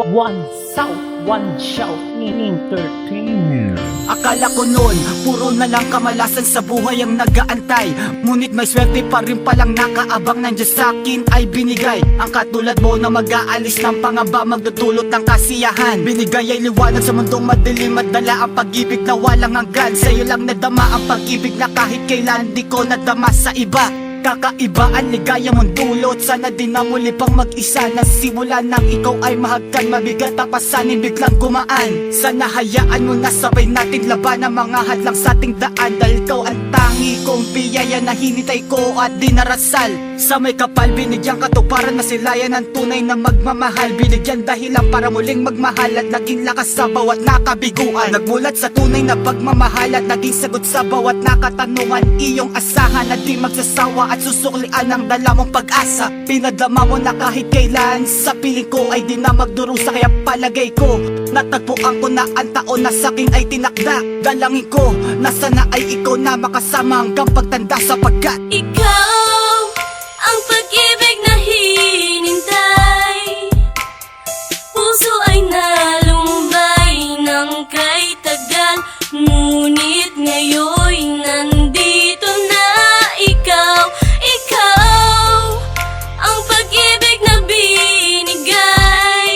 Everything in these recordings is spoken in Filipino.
One South, one shout, entertainment. Akala ko noon, puro na lang kamalasan sa buhay ang nag-aantay. Ngunit may swerte pa rin palang nakaabang ng Diyos sa'kin ay binigay. Ang katulad mo na mag-aalis ng pangamba, magdudulot ng kasiyahan. Binigay ay liwanag sa mundong madilim at dala ang pag-ibig na walang hanggan. Sa'yo lang nadama ang pag-ibig na kahit kailan di ko nadama sa iba. Kakaiba ang ligaya mong dulot, sana din na muli pang mag-isa. Nasimula nang ikaw ay mahagkan, mabigat ang pasanin biglang gumaan. Sana hayaan mo na sabay natin laban ang mga hadlang sa ating daan. Dahil ikaw ang tangi kong biyaya na hinitay ko at dinarasal. Sa may kapal binigyan katuparan na silayan ng tunay na magmamahal. Binigyan dahilan para muling magmahal at naging lakas sa bawat nakabiguan. Nagmulat sa tunay na pagmamahal at naging sagot sa bawat nakatanungan. Iyong asahan na di magsasawa at susuklian ang dala mong pag-asa. Pinadama mo na kahit kailan sa piling ko ay di na magdurusa. Kaya palagay ko, natagpuan ko na ang taon na sa'kin ay tinakda. Dalangin ko na sana ay ikaw na makasama hanggang pagtanda, sapagkat ikaw ang pag-ibig na hinintay. Puso ay nalumbay ng kay tagal, ngunit ngayon nandito na ikaw. Ikaw ang pag-ibig na binigay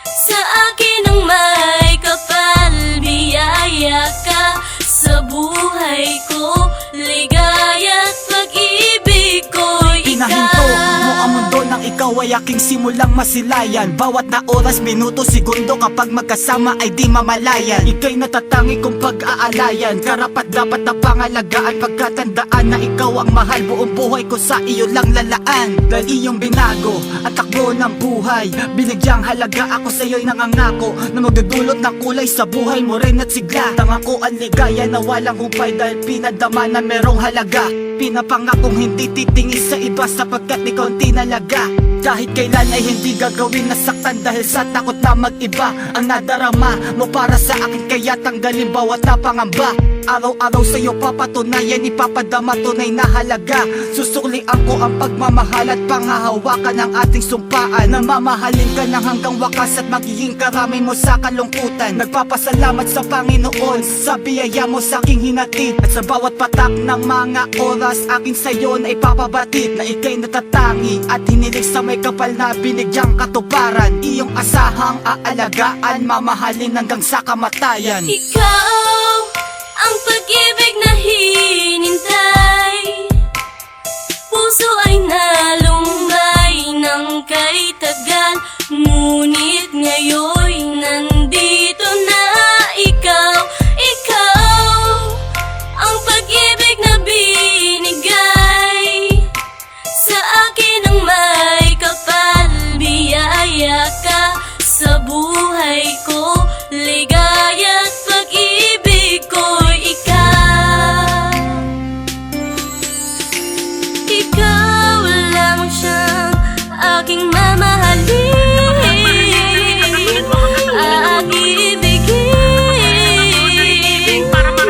sa akin ng may kapal. Biyaya ka sa buhay ko, ligaya at pag-ibig ko'y pinahinto mo ikaw. ang mundo nang ikaw ay aking simulang masilayan. Bawat na oras, minuto, segundo kapag magkasama ay di mamalayan. Ika'y natatangi kong pag-aalayan, karapat dapat na pangalagaan. Pagkatandaan na ikaw ang mahal, buong buhay ko sa iyo lang lalaan. Dahil iyong binago at takbo ng buhay, binigyang halaga ako sa iyo'y nangangako na magdudulot ng kulay sa buhay mo rin at sigla. Tanga ko ang ligaya na walang hupay dahil pinadama na merong halaga. Pinapangakong hindi titingin sa iba sapagkat ikaw ang tinalaga. Kahit kailan ay hindi gagawin nasaktan dahil sa takot na mag-iba. Ang nadarama mo para sa akin, kaya tanggalin bawat na pangamba. Araw-araw sa'yo papatunayan, ipapadama tunay na halaga. Susuklian ko ang pagmamahal at panghahawakan ng ating sumpaan. Na mamahalin ka ng hanggang wakas at magiging karami mo sa kalungkutan. Nagpapasalamat sa Panginoon sa biyaya mo sa aking hinatid. At sa bawat patak ng mga oras, akin sa'yo na ipapabatid na ika'y natatangi at hinilig sa may kapal na binigyang katuparan. Iyong asahang aalagaan, mamahalin hanggang sa kamatayan. Ikaw ang pag-ibig na hinintay. Puso ay nalumbay ng kay tagal, ngunit ngayon nandito na ikaw. Ikaw ang pag-ibig na binigay sa akin ng may kapal. Biyaya ka sa buhay ko, ligaya at pag-ibig ko'y ikaw. Ikaw lang siyang aking mamahalin, aibigin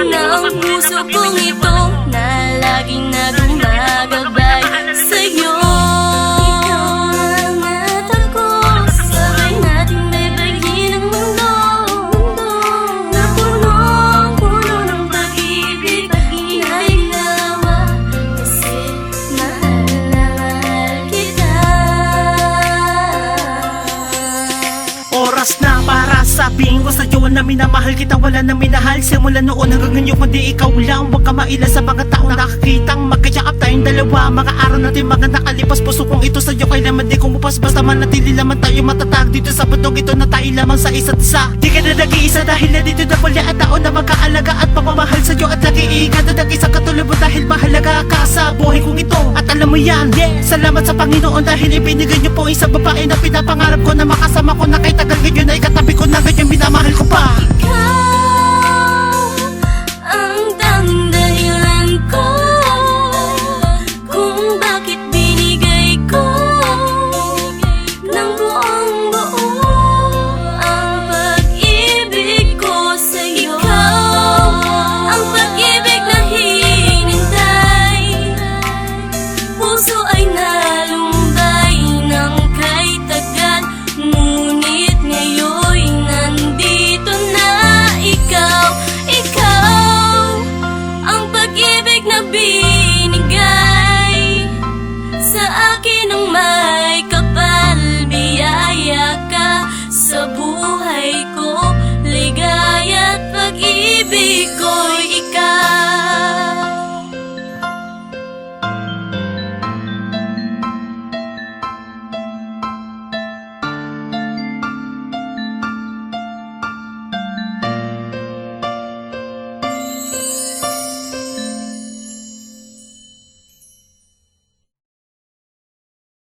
ng puso kong ito na laging nagumagabay sa'yo. At ako, sabay natin baybayin ang mundo na punong-puno ng pag-ibig na ilawa, kasi mahal na mahal kita. Oras na para sabihin ko sa'yo na minamahal kita, wala na minahal simula noon hanggang ngayon, kundi ikaw lang. Huwag ka maila sa mga taong nakakitang magkayakap tayong dalawa. Mga araw natin mga nakalipas, puso kong ito sa'yo kailanman di kumupas. Basta manatili lamang tayo matatag dito sa bundok ito na tayo lamang sa isa't isa. Di ka na nag-iisa dahil na dito na pala at taon na magkaalaga at pagmamahal sa'yo at nag-iingat na nag-isa katulad mo dahil mahalaga ka sa buhay kong ito. At alam mo yan, salamat sa Panginoon dahil ibinigay niyo po isang babae na pinapangarap ko na makasama ko na kay tagal ngayon ay katabi ko na ngayon minamahal ko pa.